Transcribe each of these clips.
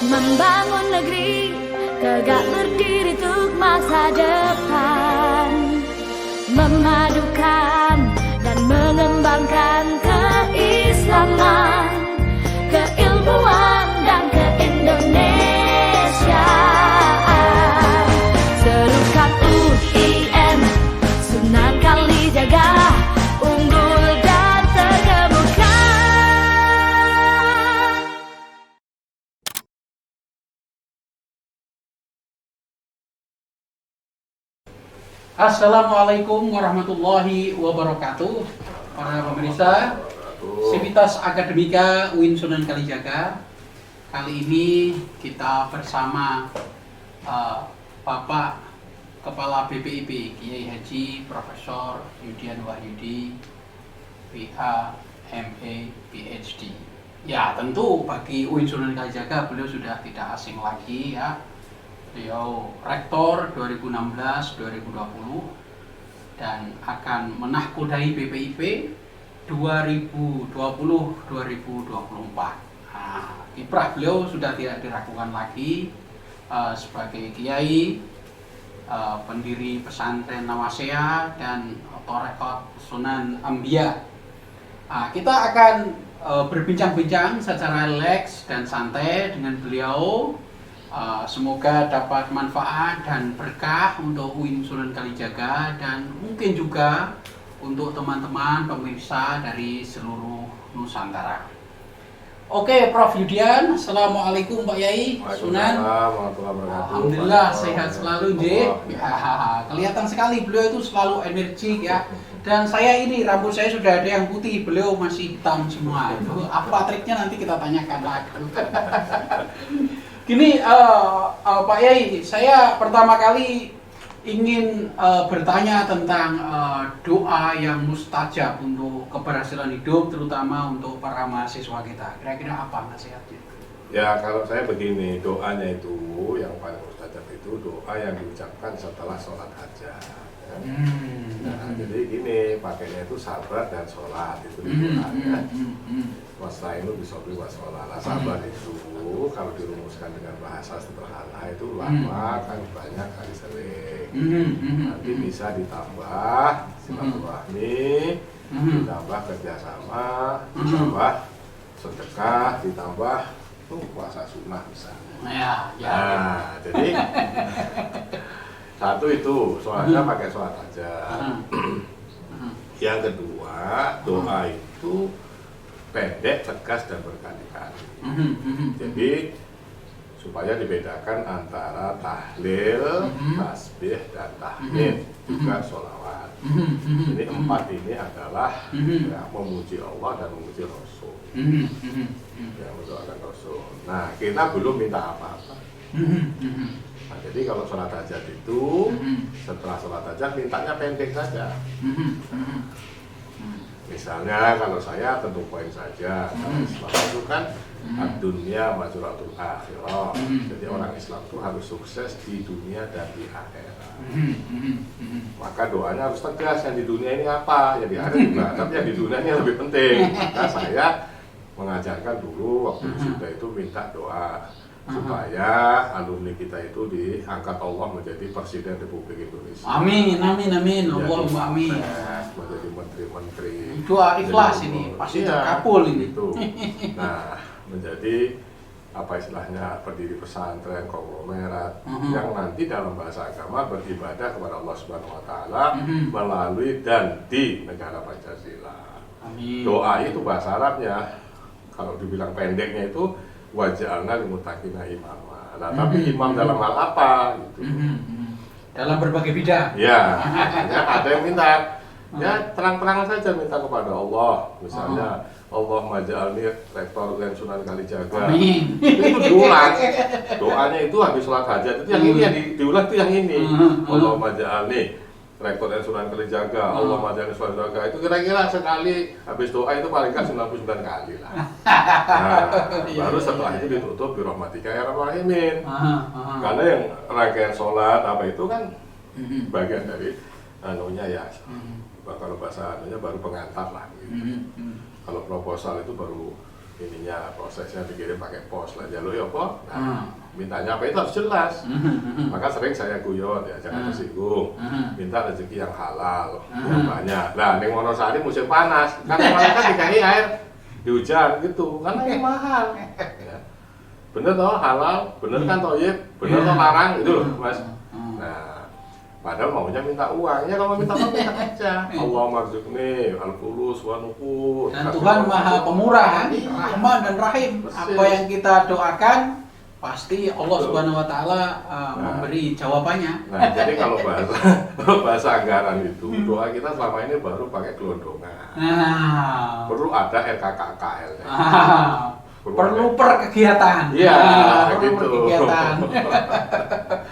Membangun negeri tegak berdiri untuk masa depan, memadukan dan mengembangkan keislaman, keilmuan dan keindonesiaan. Serukan UIN, Sunan Kalijaga, unggul dan terkemuka. Assalamualaikum warahmatullahi wabarakatuh. Para pemirsa Sivitas Akademika UIN Sunan Kalijaga. Kali ini kita bersama Bapak Kepala BPIP Kiai Haji Profesor Yudian Wahyudi, PA, MA, PhD. Ya, tentu bagi UIN Sunan Kalijaga beliau sudah tidak asing lagi ya. Beliau rektor 2016-2020 dan akan menahkodai BPIP 2020-2024. Nah, kiprah beliau sudah tidak diragukan lagi sebagai kiai, pendiri pesantren Nawasea dan Torekot Sunan Ambia. Nah, kita akan berbincang-bincang secara rileks dan santai dengan beliau. Semoga dapat manfaat dan berkah untuk UIN Sunan Kalijaga dan mungkin juga untuk teman-teman pemirsa dari seluruh Nusantara. Oke, Prof. Yudian, Assalamualaikum Pak Yai Sunan. Alhamdulillah sehat selalu, J. Ya, kelihatan sekali beliau itu selalu energik ya. Dan saya ini rambut saya sudah ada yang putih, beliau masih hitam semua. Itu apa triknya nanti kita tanyakan lagi. Gini, Pak Yai, saya pertama kali ingin bertanya tentang doa yang mustajab untuk keberhasilan hidup, terutama untuk para mahasiswa kita. Kira-kira apa nasihatnya? Ya, kalau saya begini, doanya itu yang paling mustajab itu doa yang diucapkan setelah sholat hajat. Ya. Nah, jadi gini, pakainya itu sabar dan sholat itu doanya. Wasta'inu bisobri wa sholat. Nah, sabar itu kalau dirumuskan dengan bahasa sederhana itu lama kan banyak kali sering. Nanti bisa ditambah silaturahmi, ditambah kerjasama, ditambah sedekah, ditambah puasa sunnah misalnya. Nah, jadi satu itu sholatnya pakai sholat aja. Yang kedua, doa itu pendek, tegas dan berkali-kali. Jadi supaya dibedakan antara tahlil, tasbih dan tahmid, juga sholawat. Ini empat ini adalah ya, memuji Allah dan memuji Rasul. Ya, mendoakan Rasul. Nah, kita belum minta apa-apa. Nah, jadi kalau sholat hajat itu setelah sholat hajat mintanya pendek saja. Misalnya kalau saya tentu poin saja, karena Islam itu kan dunia majuratul akhirah. Jadi orang Islam itu harus sukses di dunia dan di akhirat. Maka doanya harus tegas, yang di dunia ini apa, yang di akhirat juga, tapi yang di dunia ini lebih penting. Maka saya mengajarkan dulu waktu sudah itu minta doa supaya alumni kita itu diangkat Allah menjadi Presiden Republik Indonesia. Amin, amin, amin. Allahumma amin. Menjadi menteri-menteri. Doa ikhlas ini pasti terkabul ini. Gitu. Nah, menjadi apa istilahnya pendiri pesantren konglomerat yang nanti dalam bahasa agama beribadah kepada Allah Subhanahu Wa Taala melalui dan di negara Pancasila. Amin. Doa itu bahasa Arabnya, kalau dibilang pendeknya itu waj'alna lil muttaqina imama. Nah, tapi imam dalam hal apa gitu. Dalam berbagai bidang. Ya, makanya ada yang minta ya terang-terangan saja minta kepada Allah. Misalnya Allah maj'alni rektor UIN Sunan Kalijaga. Amin. Itu diulang. Doanya itu habis sholat hajat. Itu yang ini yang diulang itu yang ini. Allah maj'alni rektor UIN Sunan Kalijaga, Allah maj'alni Sunan Kalijaga. Itu kira-kira sekali habis doa itu paling nggak 99 kali lah. Nah, baru setelah itu ditutup birahmatika ya rabbal alamin. Karena yang rangkaian sholat apa itu kan bagian dari anunya ya. Kalau bahasa anunya baru pengantar lah gitu. Kalau proposal itu baru ininya prosesnya dikirim pakai pos lah jalur ya apa? Nah, mintanya apa itu harus jelas. Maka sering saya guyon ya, jangan tersinggung. Minta rezeki yang halal, yang banyak. Nah, di Wonosari musim panas, kan mereka dikai air di hujan gitu, karena ini mahal. Ya. Bener toh halal, bener kan toyib, bener toh larang gitu loh, Mas. Nah, padahal maunya minta uang, ya kalau minta uang minta aja. Allah marzukni, al-fulus wa nuqud. Dan Tuhan Maha Pemurah, Rahman dan Rahim. Apa yang kita doakan pasti Allah Subhanahu wa taala memberi jawabannya. Nah, jadi kalau bahasa anggaran itu doa kita selama ini baru pakai gelondongan. Nah, Perlu ada RKKKL. perlu per kegiatan. Iya, perlu per gitu. kegiatan.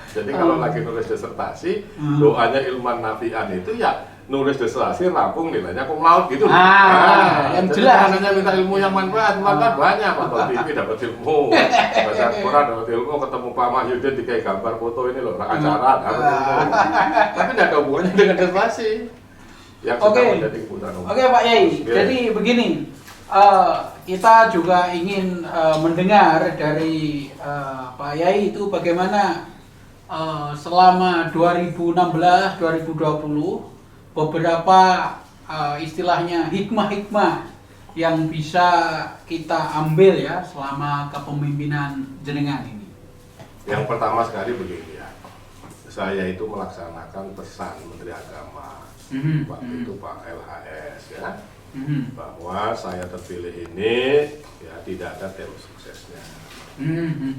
Jadi kalau lagi nulis disertasi, doanya Ilman Nafi'an itu ya nulis disertasi rampung nilainya cum laude gitu. Yang jadi jelas. hanya minta ilmu yang manfaat banyak. Nonton TV dapat ilmu, baca Quran dapat ilmu, ketemu Pak Mahyudin dikai gambar foto ini loh, acara dapat ilmu. Tapi tidak ada hubungannya dengan disertasi. Yang Oke. sedang menjadi kebutuhan umum. Oke Pak Yai, Oke. jadi begini, kita juga ingin mendengar dari Pak Yai itu bagaimana selama 2016-2020 beberapa istilahnya hikmah-hikmah yang bisa kita ambil ya selama kepemimpinan jenengan ini. Yang pertama sekali begini ya, saya itu melaksanakan pesan Menteri Agama waktu itu Pak LHS ya, bahwa saya terpilih ini ya tidak ada tim suksesnya.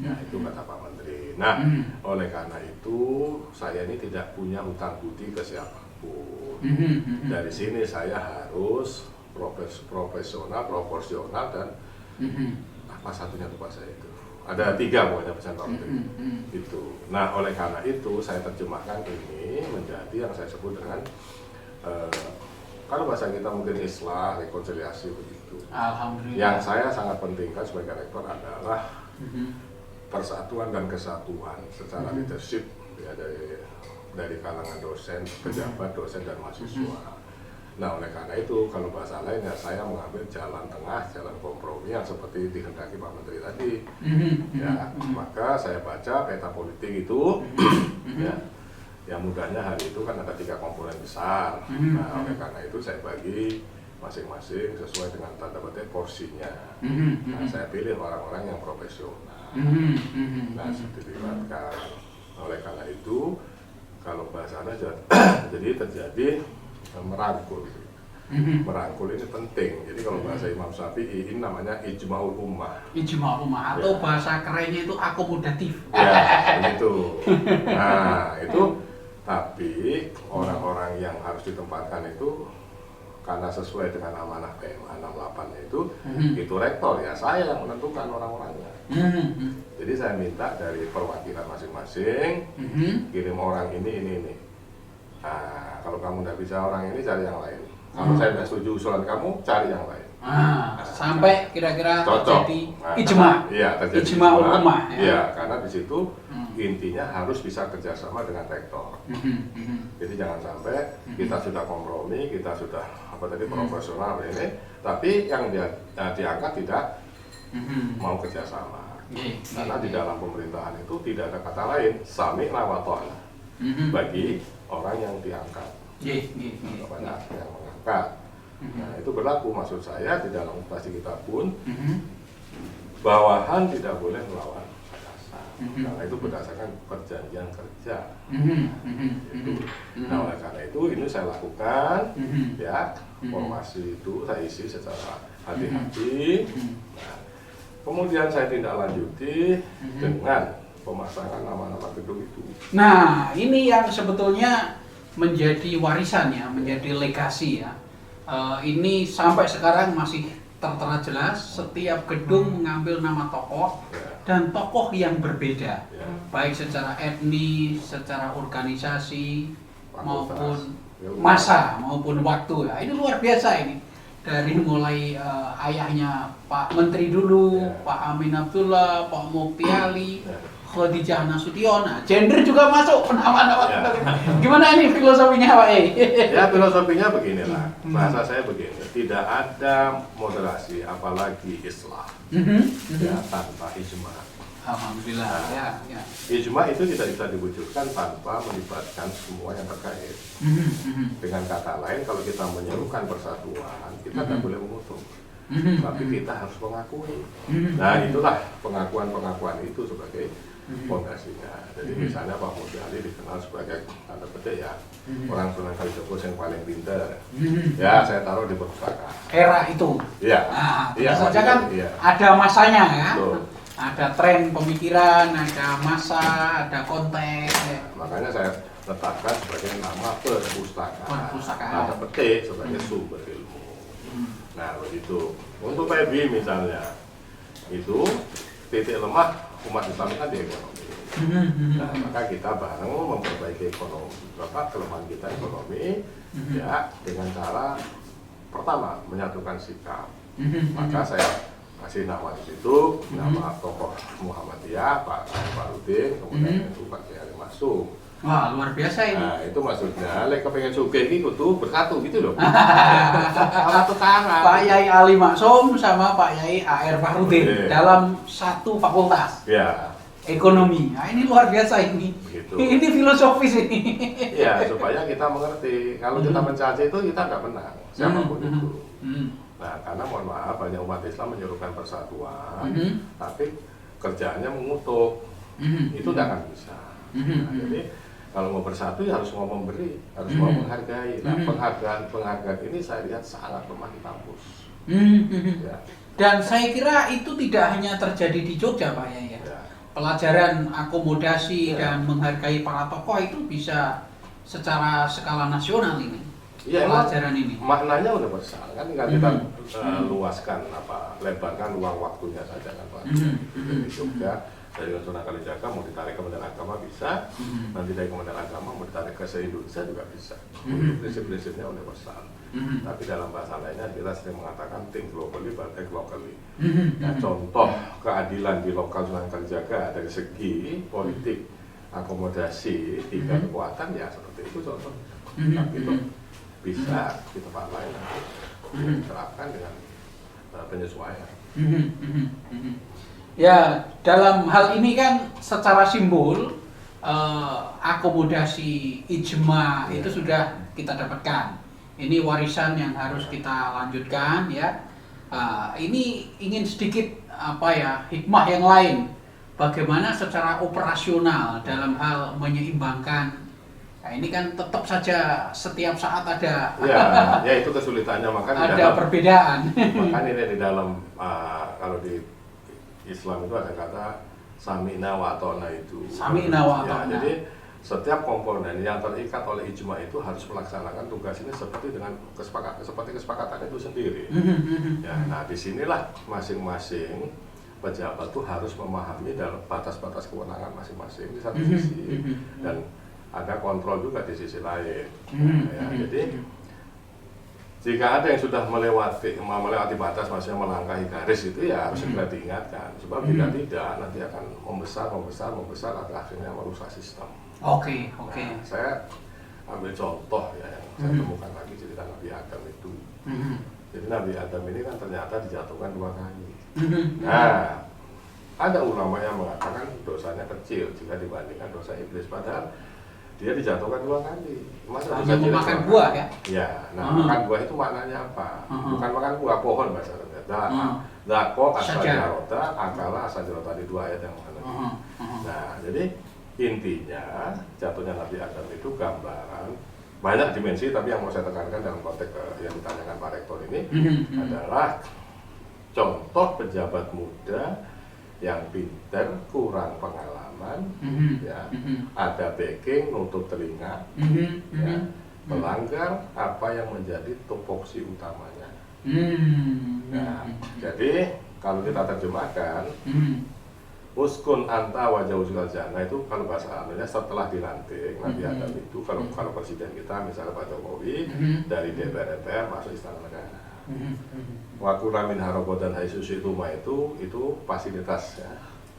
Nah itu kata Pak Menteri. Nah oleh karena itu saya ini tidak punya hutang budi ke siapapun. Dari sini saya harus profesional, proporsional dan apa satunya tuh Pak saya itu. Ada 3 pokoknya pesan Pak Menteri. Itu. Nah oleh karena itu saya terjemahkan ini menjadi yang saya sebut dengan kalau bahasa kita mungkin islah, rekonsiliasi begitu. Alhamdulillah. Yang saya sangat pentingkan sebagai rektor adalah persatuan dan kesatuan secara leadership ya, dari kalangan dosen, pejabat, dosen dan mahasiswa. Nah oleh karena itu kalau bahasa lain ya saya mengambil jalan tengah, jalan kompromi yang seperti dikehendaki Pak Menteri tadi. Ya, maka saya baca peta politik itu ya. Yang mudahnya hari itu kan ada 3 komponen besar. Nah oleh karena itu saya bagi masing-masing sesuai dengan tanda petik porsinya. Nah saya pilih orang-orang yang profesional. Nah seperti dikatakan. Oleh karena itu kalau bahasanya jadi terjadi merangkul. Merangkul ini penting. Jadi kalau bahasa Imam Syafi'i ini namanya ijma'ul ummah. Ijma rumah atau bahasa kerennya itu akomodatif. Ya, begitu. Nah, itu tapi orang-orang yang harus ditempatkan itu karena sesuai dengan amanah PMA 68 itu rektor ya saya yang menentukan orang-orangnya. Jadi saya minta dari perwakilan masing-masing kirim orang ini. Nah, kalau kamu tidak bisa orang ini cari yang lain. Kalau saya tidak setuju usulan kamu cari yang lain. Sampai kira-kira Cocok. terjadi Nah, ijma. Iya, terjadi Ijma ulama. Iya, karena di situ intinya harus bisa kerjasama dengan rektor. Jadi jangan sampai kita sudah kompromi, kita sudah profesional ini, tapi yang diangkat tidak mau kerjasama. Karena di dalam pemerintahan itu tidak ada kata lain, sami'na wa ta'na bagi orang yang diangkat. Banyak yang mengangkat. Nah itu berlaku maksud saya di dalam operasi kita pun bawahan tidak boleh melawan atasan karena itu berdasarkan perjanjian kerja. Nah oleh karena itu ini saya lakukan ya formasi itu saya isi secara hati-hati. Nah, kemudian saya tindak lanjuti dengan pemasangan nama-nama gedung itu. Nah ini yang sebetulnya menjadi warisan ya, menjadi legasi ya. Ini sampai sekarang masih tertera jelas setiap gedung mengambil nama tokoh dan tokoh yang berbeda baik secara etnis, secara organisasi maupun masa maupun waktu ya. Ini luar biasa ini dari mulai ayahnya Pak Menteri dulu, Pak Amin Abdullah, Pak Mukti Ali, Khadijah Nasution. Nah, gender juga masuk nama-nama. Ya. Gimana ini filosofinya Pak E? Ya filosofinya beginilah, bahasa saya begini, tidak ada moderasi apalagi Islam ya tanpa ijma. Alhamdulillah. Ya, ya. Ijma itu tidak bisa diwujudkan tanpa melibatkan semua yang terkait. Dengan kata lain, kalau kita menyerukan persatuan, kita tidak boleh mengutuk, tapi kita harus mengakui. Nah itulah pengakuan-pengakuan itu sebagai fondasinya. Jadi misalnya Pak Muhyiddin Ali dikenal sebagai tanda petik ya orang Sunan Kalijogo yang paling pintar. Ya saya taruh di perpustakaan. Era itu. Iya. Nah, Iya. saja kan Iya. ada masanya ya. Betul. Ada tren pemikiran, ada masa, ada konteks. Ya. Makanya saya letakkan sebagai nama perpustakaan. Perpustakaan. Tanda petik sebagai sumber ilmu. Nah begitu. Untuk PB misalnya itu titik lemah umat Islam kan di ekonomi. Nah, maka kita bareng memperbaiki ekonomi, kelemahan kita ekonomi, ya dengan cara pertama menyatukan sikap. Maka saya kasih nama di situ, nama tokoh Muhammadiyah, Pak Farudin, kemudian itu Pak Kiai Masum. Wah luar biasa ini. Nah itu maksudnya, lek kepengen sugih iki kudu bersatu gitu loh. Satu tangan. Pak Yai Ali Maksum sama Pak Yai A.R. Farudin dalam satu fakultas Ya. ekonomi. Nah ini luar biasa ini. Begitu. Ini filosofis ini. Ya supaya kita mengerti, kalau kita mencaci itu kita nggak menang, siapapun itu. Nah karena mohon maaf banyak umat Islam menyerukan persatuan, tapi kerjaannya mengutuk, itu nggak akan bisa. Nah, jadi kalau mau bersatu ya harus mau memberi, harus mau menghargai. Nah penghargaan ini saya lihat sangat lemah di kampus. Ya. Dan saya kira itu tidak hanya terjadi di Jogja Pak Yai ya. Ya. Pelajaran akomodasi dan menghargai para tokoh itu bisa secara skala nasional ini. Iya, Pelajaran ini. Maknanya universal kan, tinggal kita luaskan lebarkan ruang waktunya saja kan Pak. Di Jogja dari Sunan Kalijaga mau ditarik ke Kementerian Agama bisa, nanti dari Kementerian Agama mau ditarik ke se-Indonesia juga bisa. Prinsip-prinsipnya universal. Tapi dalam bahasa lainnya kita sering mengatakan think globally but act locally. Nah, contoh keadilan di lokal Sunan Kalijaga dari segi politik, akomodasi, tiga kekuatan ya seperti itu contoh. Tapi itu bisa di tempat lain diterapkan dengan penyesuaian. Ya, dalam hal ini kan secara simbol akomodasi ijma itu sudah kita dapatkan. Ini warisan yang harus kita lanjutkan ya. Ini ingin sedikit hikmah yang lain. Bagaimana secara operasional dalam hal menyeimbangkan. Nah, ini kan tetap saja setiap saat ada ya itu kesulitannya, makanya ada perbedaan. Makanya ini di dalam kalau di Islam itu ada kata sami'na wa ata'na itu. Sami'na wa ata'na. Ya, jadi setiap komponen yang terikat oleh ijma itu harus melaksanakan tugas ini seperti kesepakatan itu sendiri. Ya, nah disinilah masing-masing pejabat itu harus memahami dalam batas-batas kewenangan masing-masing di satu sisi dan ada kontrol juga di sisi lain. Ya, jadi jika ada yang sudah melewati batas, maksudnya melangkahi garis itu ya harus segera diingatkan. Sebab jika tidak nanti akan membesar atau akhirnya merusak sistem. Oke. Nah, saya ambil contoh ya yang saya temukan lagi cerita Nabi Adam itu. Jadi Nabi Adam ini kan ternyata dijatuhkan 2 kali. Nah, ada ulama yang mengatakan dosanya kecil jika dibandingkan dosa iblis, padahal dia dijatuhkan 2 kali. Masa hanya memakan buah ya? Ya, nah makan buah itu maknanya apa? Bukan makan buah, pohon bahasanya. Dako asajarota, akala asajarota, di 2 ayat yang mana. Nah, jadi intinya jatuhnya Nabi Adam itu gambaran banyak dimensi, tapi yang mau saya tekankan dalam konteks yang ditanyakan Pak Rektor ini adalah contoh pejabat muda yang pinter, kurang pengalaman, ya, ada backing, nutup telinga, ya, melanggar apa yang menjadi tupoksi utamanya. Nah, jadi kalau kita terjemahkan, uskun anta wajah usul jannah itu kalau bahasa Arabnya setelah dilantik Nabi Adam itu kalau presiden kita misalnya Pak Jokowi dari DPR masuk istana negara. Waktu min harobo dan haisusi tuma itu fasilitas ya.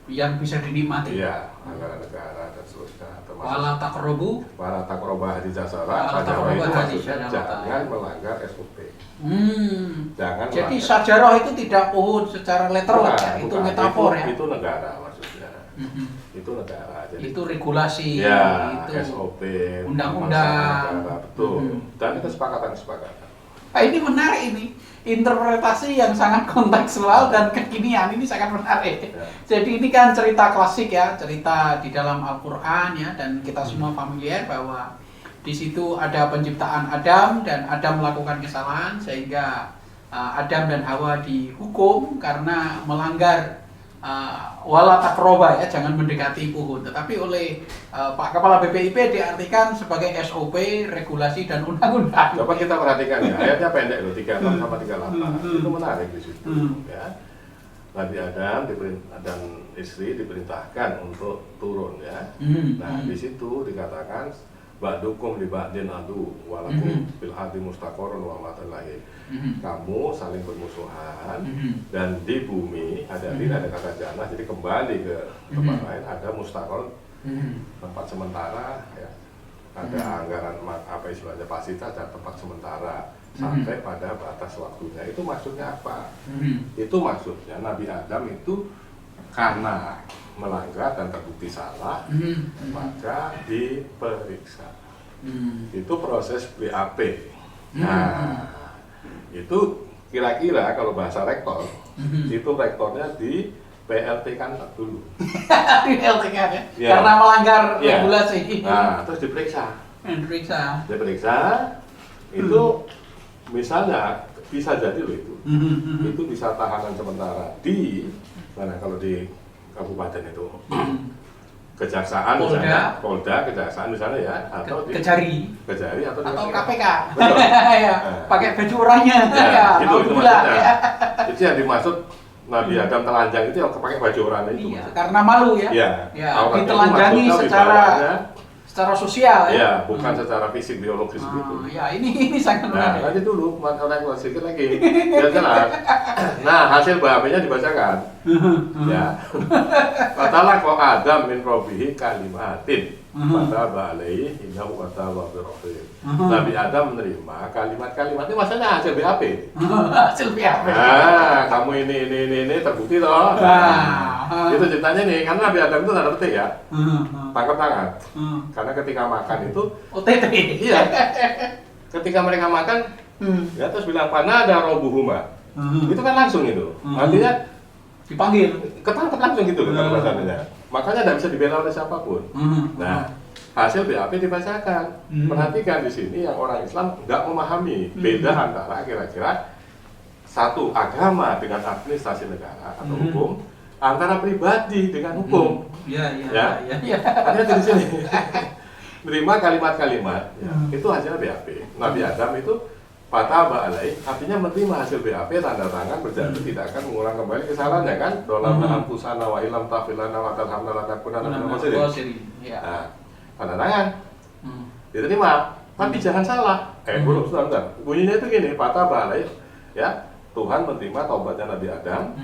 yang bisa dinikmati. Iya, anggaran negara dan seterusnya. Wala taqrabu wala taqrabu hadhihi Wala sajarah, taqrabu itu hadhihi maksudnya sajarah. jangan melanggar SOP. Jangan Jadi melanggar. sajarah itu tidak uhud secara literal ya, itu Bukan. metafor ya. Itu negara maksudnya. Mhm. Itu negara. Jadi Itu regulasi, ya, itu SOP, undang-undang. negara, betul. Mhm. Dan kesepakatan. Ini menarik ini. Interpretasi yang sangat kontekstual dan kekinian ini sangat menarik. Ya. Jadi ini kan cerita klasik ya, cerita di dalam Al-Qur'an ya, dan kita semua familiar bahwa di situ ada penciptaan Adam dan Adam melakukan kesalahan sehingga Adam dan Hawa dihukum karena melanggar wala taqroba ya, jangan mendekati pohon. Tetapi oleh Pak Kepala BPIP diartikan sebagai SOP, regulasi dan undang-undang. Coba kita perhatikan ya, ayatnya pendek loh, 36 sama 38. Itu menarik di situ. Ya. Nabi Adam dan istri diperintahkan untuk turun ya. Nah di situ dikatakan ba'dukum li ba'din adu walakum fil ardi mustaqarrun wa mata'un lahir. Kamu saling bermusuhan dan di bumi ada kata jannah, jadi kembali ke tempat lain, ada mustaqarrun tempat sementara ya. Ada anggaran apa istilahnya fasilitas dan tempat sementara sampai pada batas waktunya. Itu maksudnya apa? Itu maksudnya Nabi Adam itu karena melanggar dan terbukti salah, maka diperiksa. Itu proses BAP. Nah, itu kira-kira kalau bahasa rektor, itu rektornya di PLT kan dulu. PLT kan ya? Ya. Karena melanggar Ya. regulasi. Nah, terus diperiksa. Diperiksa, itu misalnya bisa jadi loh itu bisa tahanan sementara di mana, kalau di kabupaten itu kejaksaan misalnya, Polda, kejaksaan misalnya ya, atau di Kejari atau di KPK. Betul. Ya, pakai baju oranye Ya, ya, itu naudzubillah, maksudnya. ya. Itu yang dimaksud Nabi Adam telanjang itu yang pakai baju oranye itu. Iya, karena malu ya. Ya, Ya, auratnya itu ditelanjangi maksudnya secara sosial ya. ya, bukan secara fisik biologis gitu. Ya, ini sangat Nah, menarik. nanti dulu, orang sedikit lagi, biar jelas. Nah, hasil BAP-nya dibacakan. Ya. Katalah kok Adam min robihi kalimatin. Kata ba'alaihi innahu katawa birrahim. Nabi Adam menerima kalimat-kalimat ini, maksudnya hasil BAP. Hasil BAP. Nah, kamu ini terbukti toh. Nah, itu ceritanya nih, karena Nabi Adam itu tanda petik ya, tangkap tangan. Karena ketika makan itu, OTT. iya, ketika mereka makan, ya terus bilang pana ada robuhuma, itu kan langsung itu, artinya Dipanggil. ketangkep langsung gitu loh kalau bahasanya. Makanya tidak bisa dibela oleh siapapun. Nah, hasil BAP dibacakan. Perhatikan di sini yang orang Islam nggak memahami beda antara kira-kira satu agama dengan administrasi negara atau hukum, antara pribadi dengan hukum. Ya. Ada di sini. Menerima kalimat-kalimat, itu hasil BAP. Nabi Adam itu fataba alaih, artinya menerima hasil BAP, tanda tangan, berjanji tidak akan mengulang kembali kesalahannya kan. Dolamna ampusana wa ilam tafilana wa tarhamna lanakunana minal khasirin. Nah, tanda tangan. Diterima, tapi jangan salah. Belum, sebentar. Bunyinya itu gini, fataba alaih, ya. Tuhan menerima taubatnya Nabi Adam.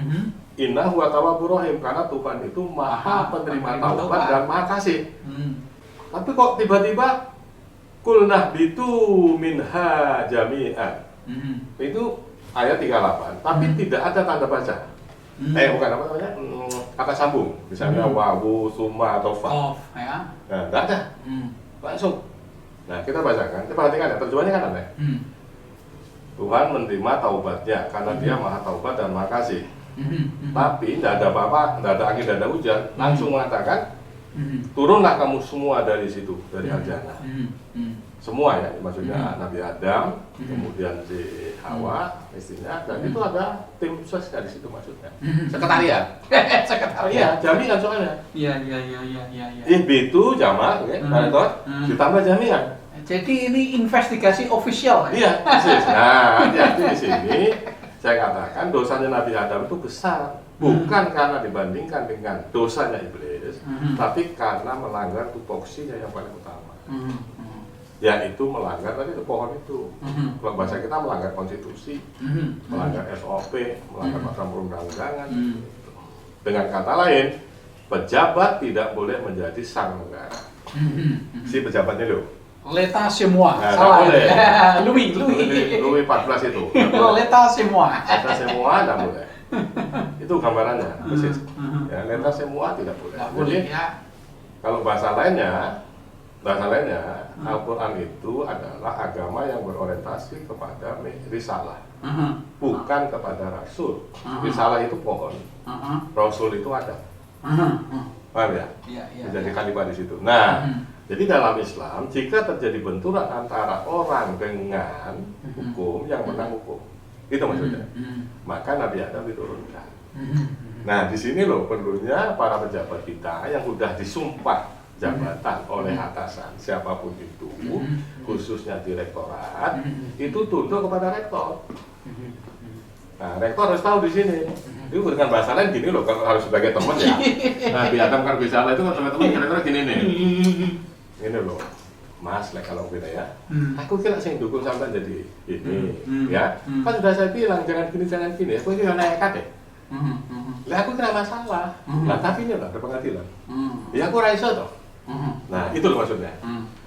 Inna huwa tawwabur rahim, karena Tuhan itu maha penerima taubat dan maha kasih. Tapi kok tiba-tiba kulnah bitu minha jami'an. Itu ayat 38, tapi tidak ada tanda baca. Bukan apa namanya? Kata sambung. Misalnya wawu, summa atau fa. Ya. Nah, enggak ada. Langsung. Nah, kita bacakan. Kita perhatikan ya, terjemahannya kan ada. Tuhan menerima taubatnya karena dia maha taubat dan maha kasih. Tapi tidak ada apa-apa, tidak ada angin, tidak ada hujan, langsung mengatakan turunlah kamu semua dari situ, dari Al-Jannah. Semua ya, maksudnya Nabi Adam, kemudian si Hawa, istrinya, dan itu ada tim suksesnya di situ maksudnya. Sekretariat. Sekretariat, jaminan soalnya. Iya. Itu jamak, ditambah jaminan. Jadi ini investigasi official. Iya, persis. Nah, hati-hati di sini saya katakan dosanya Nabi Adam itu besar, bukan karena dibandingkan dengan dosanya iblis, tapi karena melanggar tupoksinya yang paling utama. Yaitu melanggar tadi pohon itu. Kalau bahasa kita melanggar konstitusi, melanggar SOP, melanggar peraturan perundang-undangan. Dengan kata lain, pejabat tidak boleh menjadi sang negara. Si pejabatnya loh. L'État c'est moi. Nah, Salah. boleh. Louis 14 itu. L'État c'est moi. L'État semua tidak boleh. Itu gambarannya, persis. Ya, l'État semua tidak boleh. Nggak boleh Jadi, ya. kalau bahasa lainnya, Al-Quran itu adalah agama yang berorientasi kepada risalah, bukan kepada rasul. Risalah itu pohon, rasul itu ada. Paham ya? Iya. Jadi kalimat di situ. Nah, jadi dalam Islam jika terjadi benturan antara orang dengan hukum, yang menang hukum, itu maksudnya. Maka Nabi Adam diturunkan. Nah, di sini loh perlunya para pejabat kita yang sudah disumpah jabatan oleh atasan siapapun itu, khususnya direktorat, itu tunduk kepada rektor. Nah, rektor harus tahu di sini. Itu dengan bahasa lain gini loh, kalau harus sebagai teman ya. Nabi Adam kan bisa lah itu kan teman-teman kira-kira gini nih. Ini loh, Mas, kalau kita ya, aku kira sih dukung sampai jadi ini, ya. Kan sudah saya bilang jangan gini, aku ini naik deh. Lah aku kira masalah. Lah tapi ini loh ada pengadilan. Ya aku raiso toh. Nah itu loh maksudnya.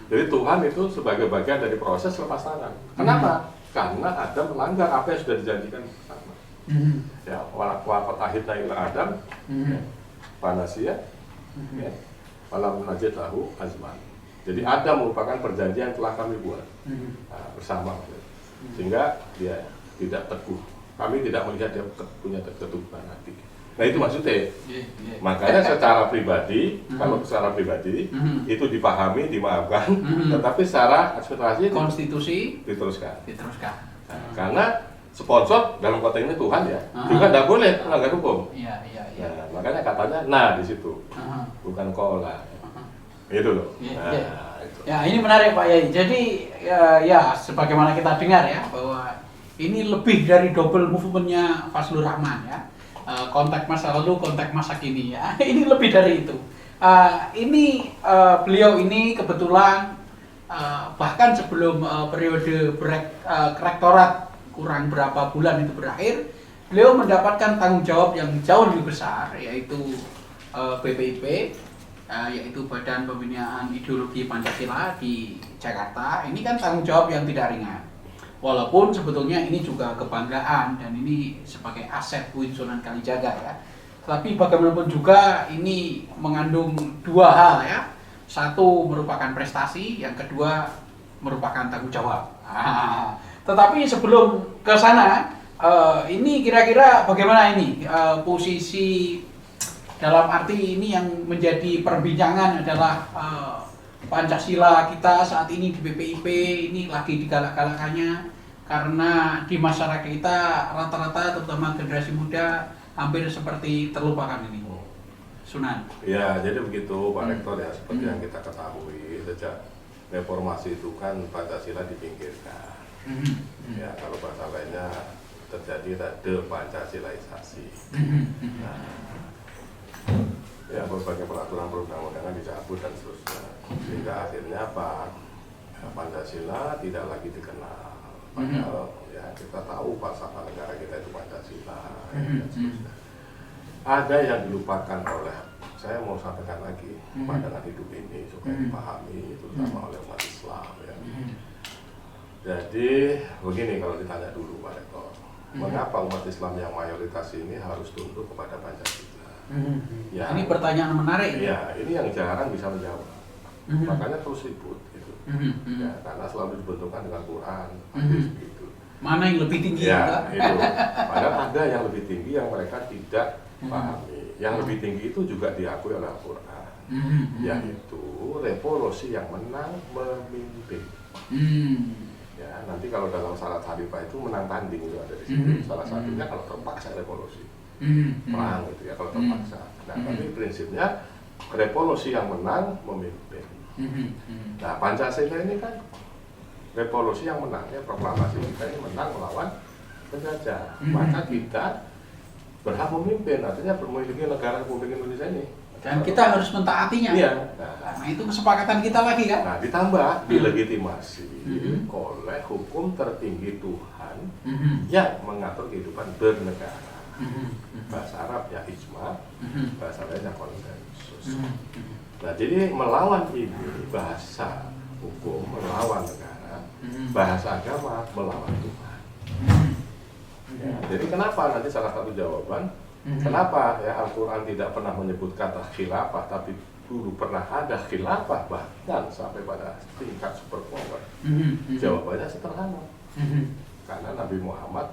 Jadi Tuhan itu sebagai bagian dari proses lepas tangan. Kenapa? Karena Adam melanggar apa yang sudah dijanjikan bersama. Ya, waqad ahidna ila Adam, panasya, malam najat lahu azman. Jadi Adam merupakan perjanjian yang telah kami buat bersama, sehingga dia tidak teguh. Kami tidak melihat dia punya keteguhan hati. Nah itu maksudnya. Makanya secara pribadi, kalau secara pribadi itu dipahami, dimaafkan, tetapi secara administrasi Konstitusi diteruskan. Nah, karena sponsor dalam konteks ini Tuhan ya, juga tidak boleh melanggar hukum. Iya. Nah, makanya katanya, nah di situ, bukan kola. Itu loh. Itu. Ya ini menarik Pak Yai. Jadi ya sebagaimana kita dengar ya bahwa ini lebih dari double movementnya Fazlur Rahman ya. Konteks masa lalu, konteks masa kini ya. Ini lebih dari itu. Ini beliau ini kebetulan bahkan sebelum periode rektorat kurang berapa bulan itu berakhir, beliau mendapatkan tanggung jawab yang jauh lebih besar, yaitu BPIP, yaitu Badan Pembinaan Ideologi Pancasila di Jakarta. Ini kan tanggung jawab yang tidak ringan. Walaupun sebetulnya ini juga kebanggaan dan ini sebagai aset UIN Sunan Kalijaga ya. Tapi bagaimanapun juga ini mengandung dua hal ya. Satu merupakan prestasi, yang kedua merupakan tanggung jawab. Tetapi sebelum ke sana, ini kira-kira bagaimana ini posisi dalam arti ini yang menjadi perbincangan adalah Pancasila kita saat ini di BPIP ini lagi digalak-galakannya karena di masyarakat kita rata-rata terutama generasi muda hampir seperti terlupakan ini. Sunan. Ya, jadi begitu Pak Rektor ya, seperti yang kita ketahui sejak reformasi itu kan Pancasila dipinggirkan. Ya, kalau bahasa lainnya terjadi depancasilaisasi. Nah, ya berbagai peraturan perundang-undangan dicabut dan seterusnya, sehingga akhirnya apa, ya, Pancasila tidak lagi dikenal. Padahal ya kita tahu falsafah negara kita itu Pancasila dan seterusnya. Ada yang dilupakan oleh, saya mau sampaikan lagi pandangan hidup ini supaya dipahami terutama oleh umat Islam ya. Jadi begini, kalau ditanya dulu Pak Rektor, mengapa umat Islam yang mayoritas ini harus tunduk kepada Pancasila? Ya, ini pertanyaan menarik. Ya, ini yang jarang bisa menjawab. Makanya terus ribut gitu. Ya, karena selalu dibenturkan dengan Quran, hadis begitu. Mana yang lebih tinggi? Ya, itu. Padahal ada yang lebih tinggi yang mereka tidak pahami. Yang lebih tinggi itu juga diakui oleh Al-Quran, yaitu revolusi yang menang memimpin. Ya, nanti kalau dalam syarat khalifah itu menang tanding itu ada di situ. Salah satunya kalau terpaksa revolusi, perang gitu ya kalau terpaksa. Nah, tapi prinsipnya revolusi yang menang memimpin. Nah, Pancasila ini kan revolusi yang menang ya, proklamasi kita ini menang melawan penjajah. Maka kita berhak memimpin, artinya memiliki negara Republik Indonesia ini. Dan kita harus mentaatinya. Iya. Nah, itu kesepakatan kita lagi kan? Nah, ditambah dilegitimasi oleh hukum tertinggi Tuhan yang mengatur kehidupan bernegara. Bahasa Arab ya ijma, bahasa lainnya konsensus. Nah, jadi melawan ini bahasa hukum, melawan negara, bahasa agama, melawan Tuhan. Ya, jadi kenapa nanti salah satu jawaban, kenapa ya Al-Quran tidak pernah menyebut kata khilafah, tapi dulu pernah ada khilafah bahkan sampai pada tingkat superpower? Jawabannya sederhana, karena Nabi Muhammad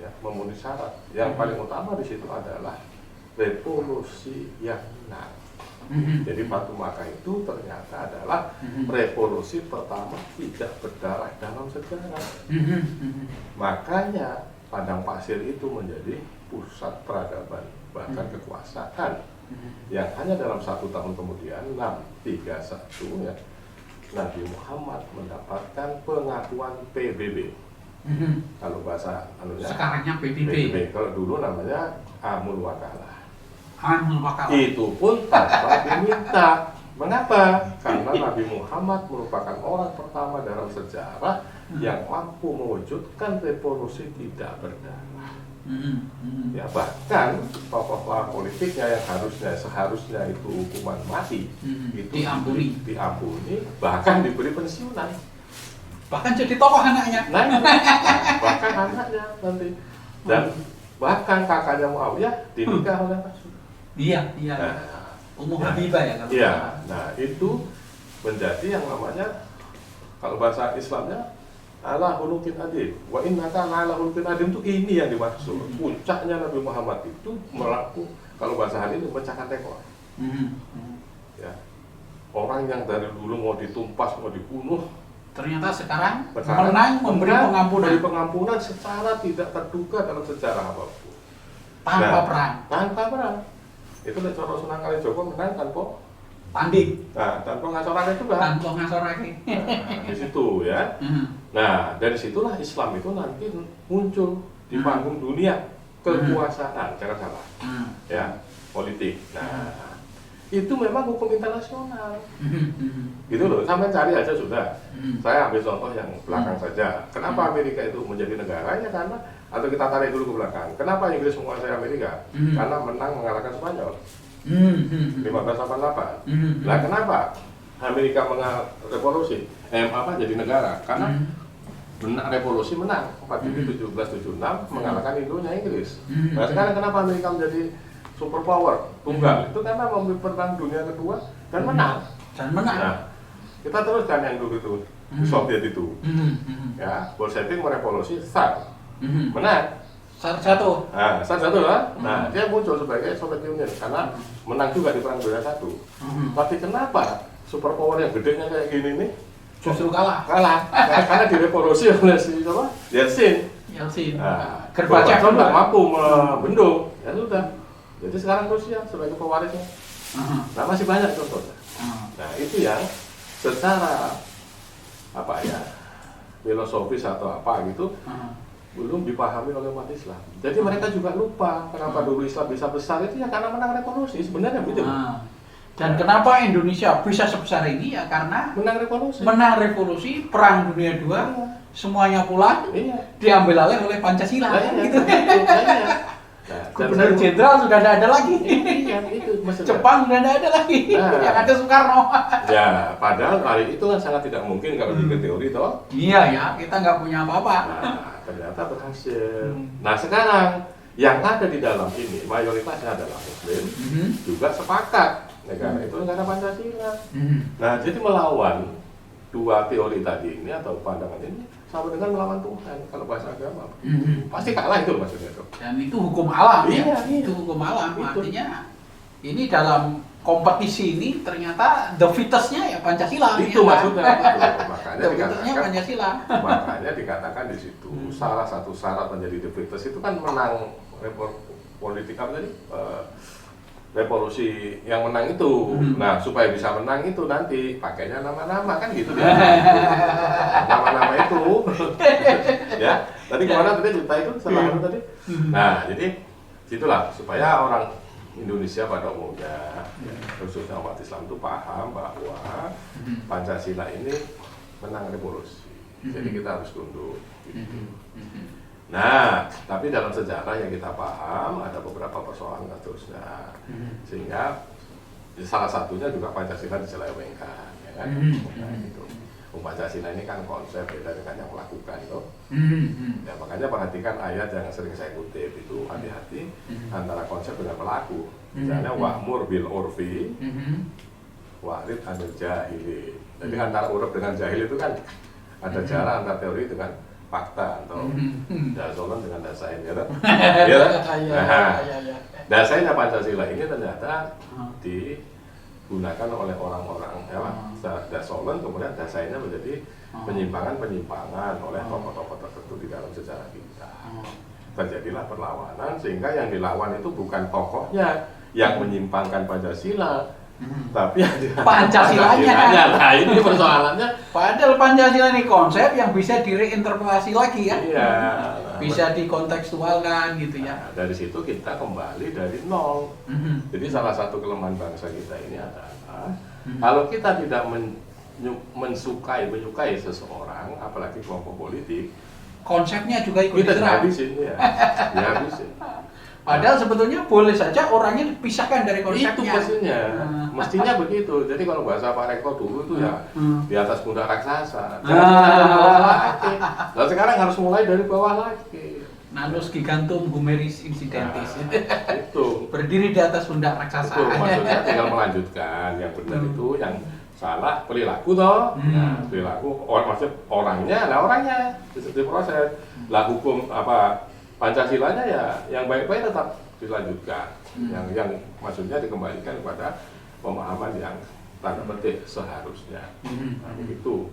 ya memenuhi syarat. Yang paling utama di situ adalah revolusi yang benar. Jadi Fatu Makkah itu ternyata adalah revolusi pertama tidak berdarah dalam sejarah. Makanya Padang Pasir itu menjadi pusat peradaban bahkan kekuasaan yang hanya dalam 1 tahun kemudian 631 ya Nabi Muhammad mendapatkan pengakuan PBB. Kalau bahasa anunya Sekarangnya PBB. Kalau dulu namanya Amul Wakalah. Amul Wakalah. Itu pun tanpa diminta. Mengapa? Karena Nabi Muhammad merupakan orang pertama dalam sejarah yang mampu mewujudkan revolusi tidak berdarah. Ya, bahkan tokoh politiknya yang seharusnya itu hukuman mati itu diampuni, bahkan diberi pensiunan. Bahkan jadi tokoh anaknya. Nah, bahkan anaknya nanti, dan bahkan kakaknya Muawiyah dinikah oleh Rasul. Iya. Ummu Habibah ya kalau. Iya. Nah, itu menjadi yang namanya kalau bahasa Islamnya ala hulukin adim. Wa innaka ala hulukin adim, itu ini yang dimaksud. Puncaknya Nabi Muhammad itu kalau bahasa hari ini memecahkan rekor. Ya. Orang yang dari dulu mau ditumpas, mau dibunuh, ternyata sekarang menang memberi pengampunan secara tidak terduga dalam sejarah apapun. Tanpa perang. Itu cara Sunan Kalijogo menang tanpa tanding. Nah, tanpa ngasorake juga. Nah, di situ ya. Nah, dari situlah Islam itu nanti muncul di panggung dunia kekuasaan, jangan salah. Ya, politik. Nah, itu memang hukum internasional. Gitu loh, sampai cari aja sudah. Saya ambil contoh yang belakang saja. Kenapa Amerika itu menjadi negara? Ya karena, atau kita tarik dulu ke belakang. Kenapa Inggris menguasai Amerika? Karena menang mengalahkan Spanyol. 1588. Nah, kenapa Amerika revolusi? Jadi negara? Karena revolusi menang 1776 mengalahkan Indonya Inggris. Nah, sekarang kenapa Amerika menjadi superpower tunggal? Itu karena memberi perang dunia kedua dan menang. Nah, kita teruskan yang dulu itu Soviet itu. Ya, Bolshevik merevolusi Tsar. Menang. Tsar jatuh. Tsar jatuh lah. Nah, dia muncul sebagai Soviet Union karena menang juga di perang dunia 1. Tapi kenapa superpower yang gedenya kayak gini nih justru kalah? Karena direvolusi oleh si siapa? Yeltsin. Nah, Gorbachev nggak mampu membendung. Ya sudah. Jadi sekarang Rusia sebagai pewarisnya. Nah, masih banyak contohnya. Nah, itu yang secara filosofis atau apa gitu belum dipahami oleh umat Islam. Jadi mereka juga lupa kenapa dulu Islam bisa besar itu ya karena menang revolusi. Sebenarnya begitu. Dan kenapa Indonesia bisa sebesar ini ya karena menang revolusi, Perang Dunia II, semuanya pulang, diambil alih oleh Pancasila. Gitu. Gubernur Jenderal sudah tidak ada lagi. Jepang sudah tidak ada lagi. Yang ada Soekarno. Ya, padahal hari itu kan sangat tidak mungkin kalau bikin teori toh. Iya ya, kita nggak punya apa-apa. Nah, ternyata berhasil. Nah, sekarang yang ada di dalam ini mayoritasnya adalah Muslim, juga sepakat negara itu negara Pancasila. Nah, jadi melawan dua teori tadi ini atau pandangan ini sama dengan melawan Tuhan kalau bahasa agama. Pasti kalah itu maksudnya itu. Dan itu hukum alam iya. Itu hukum alam. Artinya ini dalam kompetisi ini ternyata the fittest-nya ya Pancasila. Itu maksudnya. Makanya dikatakan di situ salah satu syarat menjadi the fittest itu kan menang politik apa tadi? Revolusi yang menang itu. Nah, supaya bisa menang itu nanti pakainya nama-nama kan gitu ya. Nama-nama itu. Ya. Tadi kemana tadi cerita itu setelah tadi? Nah, jadi situlah supaya orang Indonesia pada umumnya khususnya umat Islam itu paham bahwa Pancasila ini menang revolusi. Jadi kita harus tunduk gitu. Nah, tapi dalam sejarah yang kita paham ada beberapa persoalan dan seterusnya, sehingga salah satunya juga Pancasila diselewengkan, ya kan? Nah, itu. Pancasila ini kan konsep, beda dengan yang melakukan, loh. Ya, makanya perhatikan ayat yang sering saya kutip itu, hati-hati antara konsep dengan pelaku. Misalnya wa'mur bil urfi, wa'rid anil jahili. Jadi antara uruf dengan jahil itu kan ada jarak antara teori dengan fakta atau dasolan dengan dasain, ya kan? Dasainnya Pancasila ini ternyata digunakan oleh orang-orang, ya, dasolan, kemudian dasainnya menjadi penyimpangan-penyimpangan oleh tokoh-tokoh tertentu di dalam sejarah kita. Terjadilah perlawanan, sehingga yang dilawan itu bukan tokohnya yang menyimpangkan Pancasila, tapi Pancasilanya. Nah, ini persoalannya. Padahal Pancasila ini konsep yang bisa direinterpretasi lagi kan? Iya. Bisa dikontekstualkan gitu ya. Nah, dari situ kita kembali dari nol. Jadi salah satu kelemahan bangsa kita ini adalah kalau kita tidak menyukai seseorang, apalagi kelompok politik, Konsepnya juga ikut kita diserang. dihabisin, ya. Dihabisin. Padahal sebetulnya boleh saja orangnya dipisahkan dari konsepnya. Itu mestinya begitu. Jadi kalau bahasa Pak Rektor dulu itu ya di atas pundak raksasa. Jangan bawah lagi. Nah, sekarang harus mulai dari bawah lagi. Nanus gigantum humeris incidentis. Itu. Berdiri di atas pundak raksasa. Itu maksudnya tinggal melanjutkan yang benar itu, yang salah perilaku toh. Nah, perilaku maksud orangnya diproses. Lah hukum apa Pancasilanya ya yang baik-baik tetap dilanjutkan, yang maksudnya dikembalikan kepada pemahaman yang tanda petik seharusnya. Nah, begitu.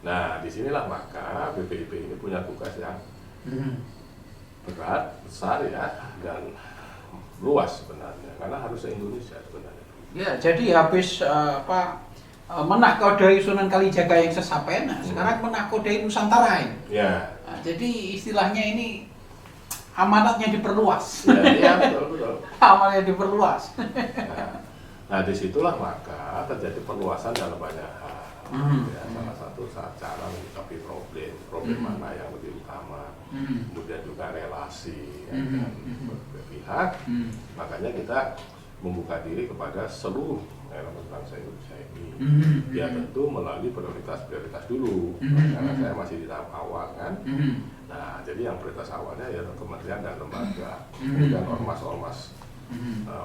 Nah, disinilah maka BPIP ini punya tugas yang berat, besar ya, dan luas sebenarnya, karena harus se-Indonesia sebenarnya. Ya, jadi habis menakodai Sunan Kalijaga yang sesapen, sekarang menakodai Nusantara ini. Ya. Nah, jadi istilahnya ini amanatnya diperluas. Ya, betul. Amanatnya diperluas. Nah, disitulah maka terjadi perluasan dalam banyak hal. Ya, salah satu cara menyikapi problem mana yang lebih utama, kemudian juga relasi dengan berbagai pihak. Makanya kita membuka diri kepada seluruh elemen bangsa Indonesia ini. Ya tentu melalui prioritas dulu, karena saya masih di tahap awal kan. Nah, jadi yang prioritas awalnya ya kementerian dan lembaga, kemudian ormas-ormas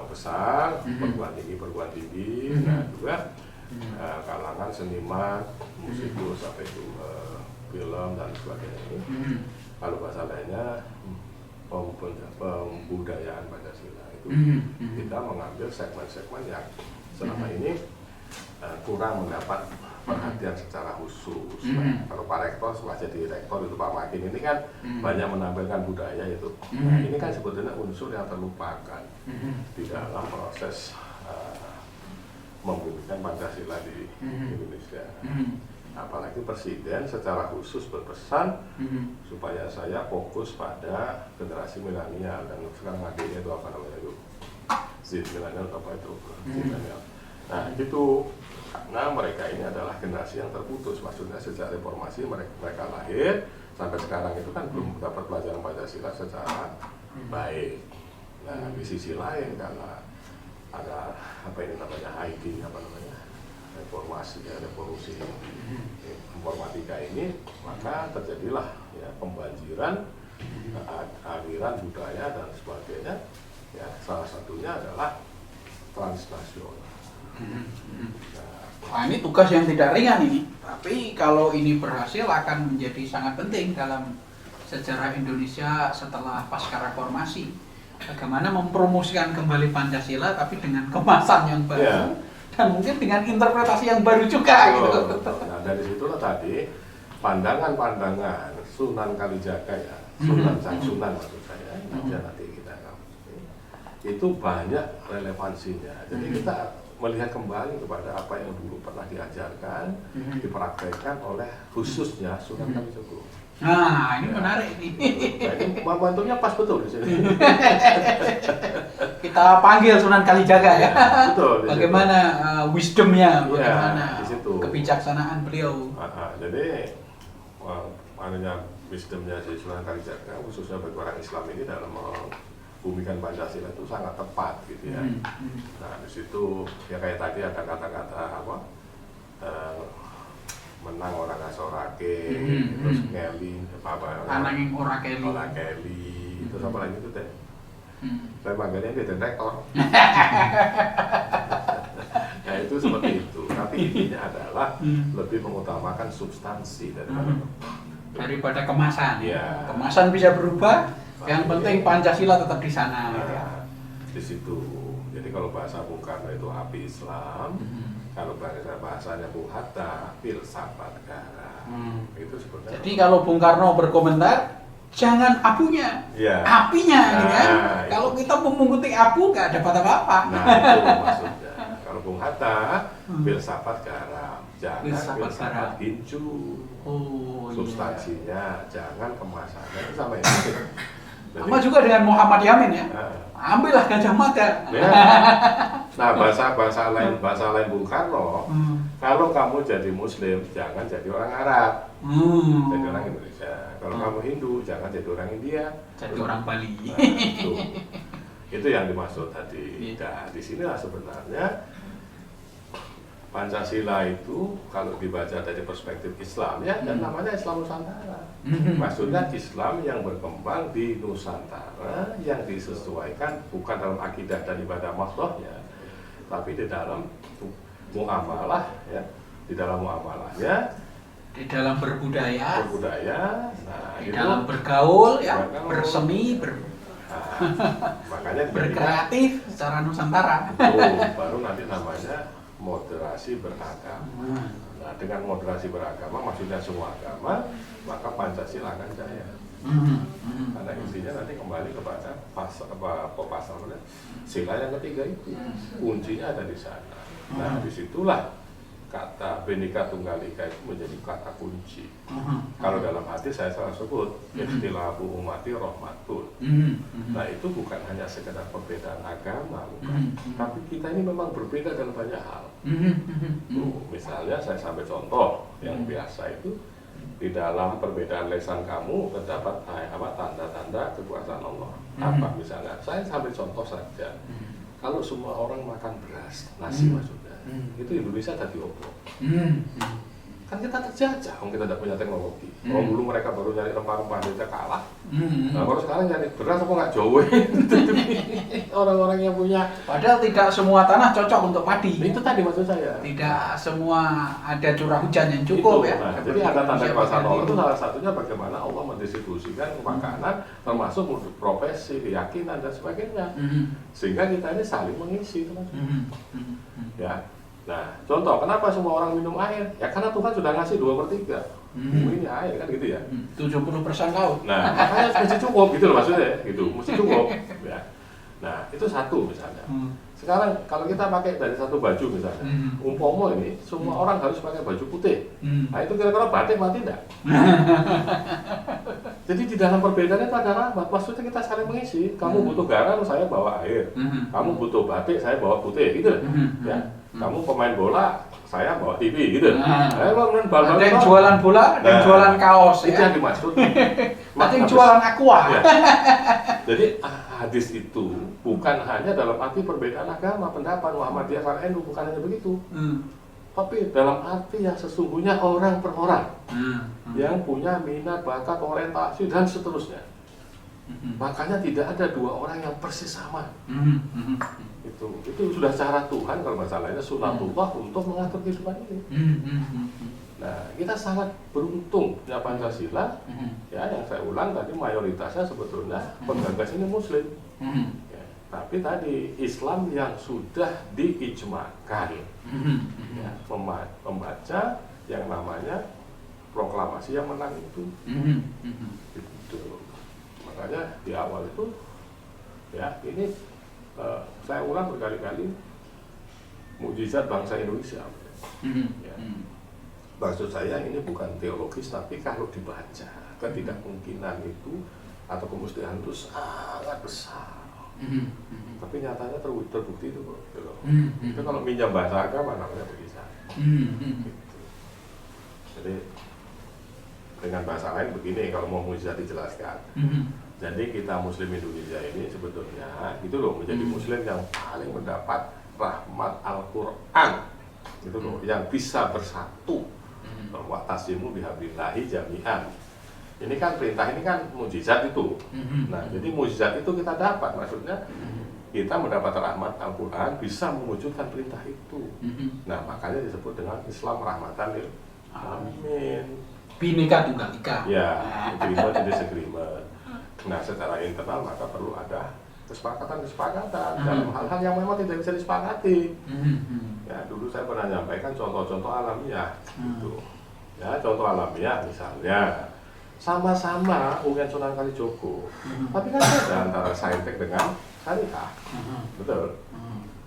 besar, perguruan tinggi, nah juga kalangan seniman, musikus, film dan sebagainya ini. Kalau bahasa lainnya pembudayaan Pancasila itu kita mengambil segmen-segmen yang selama ini kurang mendapat perhatian secara khusus. Kalau Pak Rektor setelah jadi rektor itu Pak Makin ini kan banyak menampilkan budaya itu. Nah, ini kan sebetulnya unsur yang terlupakan di dalam proses membumikan Pancasila di Indonesia. Apalagi Presiden secara khusus berpesan supaya saya fokus pada generasi milenial, dan sekarang adanya itu apa namanya itu? Milenial apa itu? Milenial. Nah, itu karena mereka ini adalah generasi yang terputus, maksudnya sejak reformasi mereka lahir sampai sekarang itu kan belum dapat pelajaran Pancasila secara baik. Nah, di sisi lain karena ada apa ini namanya IT, revolusi informatika ini, maka terjadilah ya pembanjiran aliran budaya dan sebagainya. Ya, salah satunya adalah transnasional. Nah, ini tugas yang tidak ringan ini. Tapi kalau ini berhasil akan menjadi sangat penting dalam sejarah Indonesia setelah pasca reformasi. Bagaimana mempromosikan kembali Pancasila tapi dengan kemasan yang baru dan mungkin dengan interpretasi yang baru juga. Gitu. Nah, dari situlah tadi pandangan-pandangan Sunan Kalijaga ya, Sang Sunan maksud saya, nanti kita itu banyak relevansinya. Jadi kita melihat kembali kepada apa yang dulu pernah diajarkan, dipraktekkan oleh khususnya Sunan Kalijaga. Nah, ini menarik nih. Nah, ini momentumnya pas betul di sini. Kita panggil Sunan Kalijaga ya. Betul. Bagaimana wisdomnya, bagaimana di situ. kebijaksanaan beliau. Jadi wisdomnya si Sunan Kalijaga khususnya bagi orang Islam ini dalam membumikan Pancasila itu sangat tepat gitu ya. Nah di situ ya kayak tadi ada kata-kata apa menang orang asorake, terus ngeli apa Ananging ora keli. terus apa lagi itu teh? Saya panggilnya dia detektor. Nah itu seperti itu. Tapi intinya adalah lebih mengutamakan substansi daripada kemasan. Ya. Kemasan bisa berubah, yang penting Pancasila tetap di sana. Gitu ya. Di situ. Jadi kalau bahasa Bung Karno itu api Islam, kalau bahasanya Bung Hatta filsafat negara. Itu sebenarnya. Jadi kalau Bung Karno berkomentar, jangan abunya, ya. apinya, gitu kan? Itu. Kalau kita memunguti abu nggak dapat apa-apa. Nah itu maksudnya. Kalau Bung Hatta filsafat garam, jangan filsafat gincu. Oh, substansinya, jangan kemasannya, itu sama ini. Sama juga dengan Muhammad Yamin ya. Ambillah Gajah Mada. Ya. Nah bahasa lain Bung Karno, kalau kamu jadi Muslim jangan jadi orang Arab, jadi orang Indonesia. Kalau kamu Hindu jangan jadi orang India, jadi orang Bali. Nah, itu yang dimaksud tadi. Nah di sinilah sebenarnya Pancasila itu kalau dibaca dari perspektif Islam ya dan namanya Islam Nusantara. Maksudnya Islam yang berkembang di Nusantara yang disesuaikan bukan dalam akidah dan ibadah makhluknya, tapi di dalam muamalah ya, di dalam muamalahnya, di dalam berbudaya, nah, di itu, dalam bergaul ya, bersemi, makanya berkreatif secara Nusantara. Baru nanti namanya moderasi beragama. Nah, dengan moderasi beragama maksudnya semua agama, maka Pancasila akan jaya. Karena intinya nanti kembali kepada pasal sila yang ketiga itu. Kuncinya ada di sana. Nah, disitulah kata Bhinneka Tunggal Ika itu menjadi kata kunci. Kalau dalam hati saya selalu sebut ikhtilafu ummati rahmatun. Nah itu bukan hanya sekedar perbedaan agama, bukan. Tapi kita ini memang berbeda dalam banyak hal. Misalnya saya sampai contoh yang biasa itu di dalam perbedaan lisan kamu terdapat tanda-tanda kekuasaan Allah. Apa misalnya? Saya sampai contoh saja. Kalau semua orang makan beras, nasi maksudnya, itu Indonesia tadi opo. Kan kita terjajah, kita tidak punya teknologi. Kalau dulu mereka baru nyari rempah-rempah kita kalah. Nah, kalau sekarang nyari beras apa nggak jauh? Orang-orang yang punya. Padahal tidak semua tanah cocok untuk padi. Itu tadi maksud saya. Tidak semua ada curah hujan yang cukup itu, ya. Nah, jadi ada tanda kekuasaan Allah itu salah satunya bagaimana Allah mendistribusikan makanan termasuk profesi, keyakinan dan sebagainya. Sehingga kita ini saling mengisi ya. Nah, contoh, kenapa semua orang minum air? Ya karena Tuhan sudah ngasih 2/3. Ini air kan gitu ya. 70% laut. Nah, makanya mesti cukup gitu loh maksudnya, gitu. Mesti cukup. Ya. Nah, itu satu misalnya. Sekarang kalau kita pakai dari satu baju misalnya, umpomo ini semua orang harus pakai baju putih. Nah, itu kira-kira batik mati enggak? Jadi di dalam perbedaannya itu ada rahmat. Maksudnya kita saling mengisi. Kamu butuh garam, saya bawa air. Kamu butuh batik, saya bawa putih, gitu. Ya. Kamu pemain bola, saya bawa TV, gitu. Ada yang jualan bola, ada yang jualan kaos. Itu ya? yang dimaksud. Ada yang jualan aqua. Ya. Jadi hadis itu bukan hanya dalam arti perbedaan agama, pendapat Muhammadiyah sama NU, bukan hanya begitu. Tapi dalam arti yang sesungguhnya orang per orang yang punya minat, bakat, orientasi dan seterusnya. Makanya tidak ada dua orang yang persis sama. Itu sudah cara Tuhan kalau masalahnya sunatullah untuk mengatur kehidupan ini. Nah, kita sangat beruntung punya Pancasila. Ya, yang saya ulang tadi mayoritasnya sebetulnya penggagas ini Muslim. Ya, tapi tadi Islam yang sudah diijmakan, ya, membaca yang namanya proklamasi yang menang itu. Itu. Makanya di awal itu, ya ini saya ulang berkali-kali mukjizat bangsa Indonesia. Ya. Maksud saya ini bukan teologis, tapi kalau dibaca ketidakmungkinan itu atau kemustihan itu sangat besar. Tapi nyatanya terbukti itu bro. Itu kalau minjam bahasa agama namanya bisa. Gitu. Jadi dengan bahasa lain begini kalau mau mujizat dijelaskan. Jadi kita Muslim Indonesia ini sebetulnya itu loh menjadi Muslim yang paling mendapat rahmat Al-Quran, itu loh yang bisa bersatu. Wa'tasimu bihablillahi jami'an. Ini kan perintah, ini kan mujizat itu. Nah, jadi mujizat itu kita dapat, maksudnya kita mendapat rahmat Al-Quran bisa mewujudkan perintah itu. Nah, makanya disebut dengan Islam rahmatan lil alamin. Bhinneka Tunggal Ika. Ya, agreement is agreement. Nah, secara internal maka perlu ada kesepakatan dalam hal-hal yang memang tidak bisa disepakati. Ya, dulu saya pernah menyampaikan contoh-contoh alamiah gitu. Ya, contoh alamiah misalnya sama-sama UGM Sunan Kalijogo, tapi kan beda antara saintek dengan syariah, betul?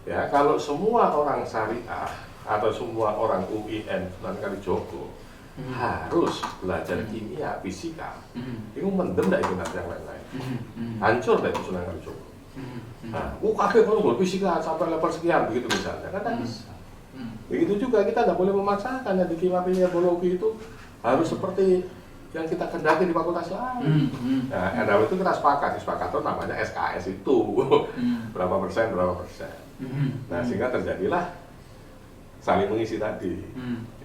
Ya, kalau semua orang syariah atau semua orang UIN Sunan Kalijogo harus belajar kimia, fisika, itu mendem dah itu nanti yang lain-lain, hancur dah itu Sunan Kalijogo. Nah, UKP kalau fisika sampai level sekian begitu misalnya, kan tak bisa. Begitu juga kita tidak boleh memaksakan ya di kimia, biologi itu harus seperti yang kita kendaki di fakultas lain. Nah, dalam itu kita sepakat itu namanya SKS itu berapa persen. Nah, sehingga terjadilah saling mengisi tadi.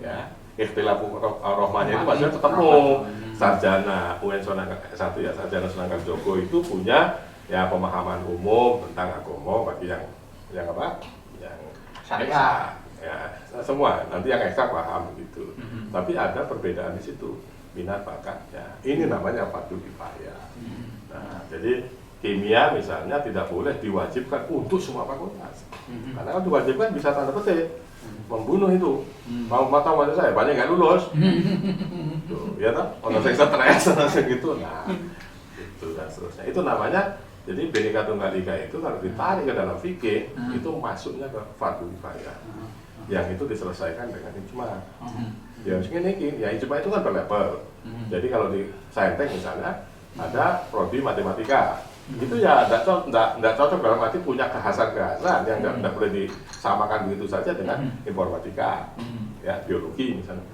Ya, ikhtilafu rohmanya itu maksudnya ketemu. Sarjana UN Sunan satu ya, sarjana Sunan Kalijogo itu punya ya pemahaman umum tentang agama bagi yang apa? Yang Syariah. Ya, semua nanti yang eksak paham begitu. Tapi ada perbedaan di situ. Minat bakat ya. Ini namanya fardu kifayah. Nah, jadi kimia misalnya tidak boleh diwajibkan untuk semua fakultas. Karena kan diwajibkan bisa tanda petik membunuh itu. Mau mata wajah saya banyak nggak lulus. Tuh, ya toh? Kalau saya stres gitu. Nah, itu dan seterusnya. Itu namanya jadi Bhinneka Tunggal Ika itu kalau ditarik ke dalam fikih itu masuknya ke fardu kifayah. Yang itu diselesaikan dengan ijma. Ya mungkin ini, ya ijma itu kan berlevel. Jadi kalau di saintek misalnya ada prodi matematika, itu ya tidak cocok dalam arti punya kekhasan yang tidak boleh disamakan begitu saja dengan informatika, ya biologi misalnya.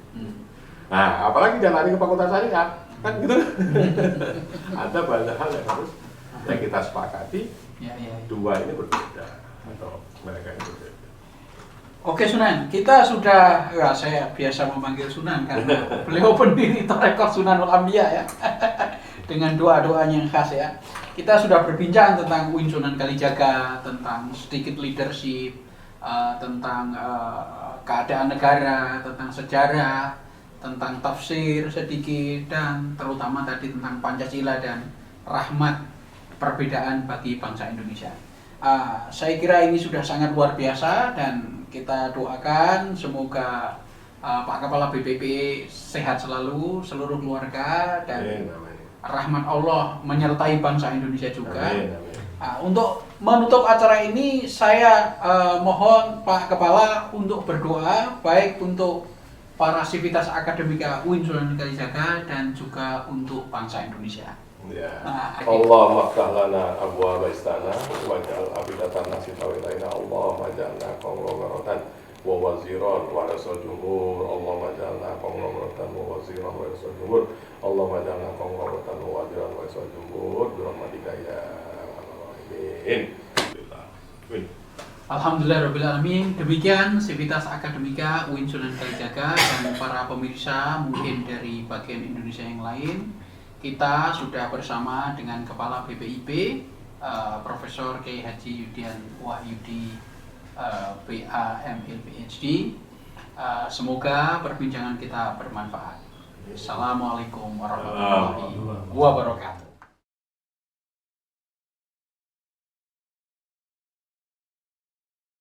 Nah, apalagi dia lari ke fakultas syariah, kan gitu. Ada banyak hal yang harus yang kita sepakati. Dua ini berbeda atau mereka ini berbeda. Oke Sunan, kita sudah, ya saya biasa memanggil Sunan karena beliau pendiri Torekoh Sunanul Ambia ya, dengan doa-doanya yang khas ya. Kita sudah berbincang tentang UIN Sunan Kalijaga, tentang sedikit leadership, tentang keadaan negara, tentang sejarah, tentang tafsir sedikit, dan terutama tadi tentang Pancasila dan rahmat perbedaan bagi bangsa Indonesia. Saya kira ini sudah sangat luar biasa dan kita doakan semoga Pak Kepala BPP sehat selalu, seluruh keluarga, dan rahmat Allah menyertai bangsa Indonesia juga. Untuk menutup acara ini saya mohon Pak Kepala untuk berdoa baik untuk para sivitas akademika UIN Sunan Kalijaga dan juga untuk bangsa Indonesia. Ya. Allahumma ftah lana abwaaba istana waj'al abidatan nasi tawilaina Allahumma ja'alna qawlan wa waziran wa rasul jumhur Allahumma ja'alna qawlan wa waziran wa rasul jumhur Allahumma ja'alna qawlan wa waziran wa rasul jumhur bi rahmatika ya alamin. Alhamdulillahirabbil alamin. Demikian sivitas akademika UIN Sunan Kalijaga dan para pemirsa mungkin dari bagian Indonesia yang lain. Kita sudah bersama dengan Kepala BPIP, Profesor Kiai Haji Yudian Wahyudi, BAML PhD. Semoga perbincangan kita bermanfaat. Assalamualaikum warahmatullahi wabarakatuh.